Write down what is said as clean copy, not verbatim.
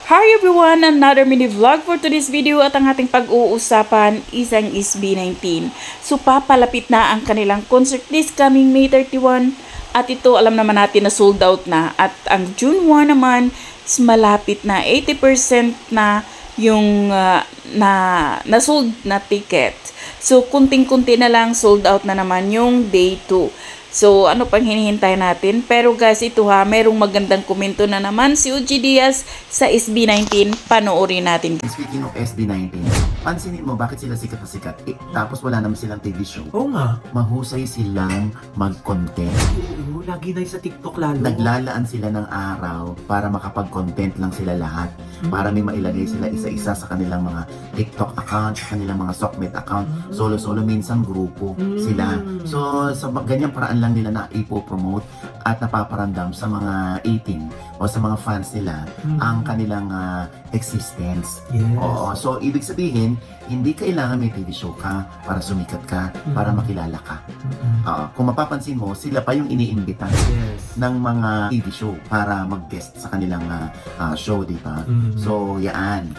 Hi everyone! Another mini vlog for today's video at ang ating pag-uusapan is ang SB19. So papalapit na ang kanilang concert this coming May 31 at ito alam naman natin na sold out na at ang June 1 naman is malapit na 80% na yung na sold na ticket. So kunting-kunti na lang sold out na naman yung day 2. So, ano pang hinihintay natin? Pero guys, ito ha, merong magandang komento na naman si OG Diaz sa SB19. Panoorin natin. Speaking of SB19, pansinin mo bakit sila sikat na sikat? Tapos wala naman silang TV show. Oo nga. Mahusay silang mag-content. Oo, lagi na sa TikTok lalo. Naglalaan sila ng araw para makapag-content lang sila lahat. Para may mailagay sila isa-isa sa kanilang mga TikTok account, sa kanilang mga Sockmate account. Solo-solo, minsan grupo sila. So, sa ganyang paraan lang nila na ipo-promote at napaparamdam sa mga 18 o sa mga fans nila ang kanilang existence. Yes. Oo. So, ibig sabihin, hindi kailangan may TV show ka para sumikat ka, para makilala ka. Kung mapapansin mo, sila pa yung iniimbita ng mga TV show para mag-guest sa kanilang show, di ba? So, yan.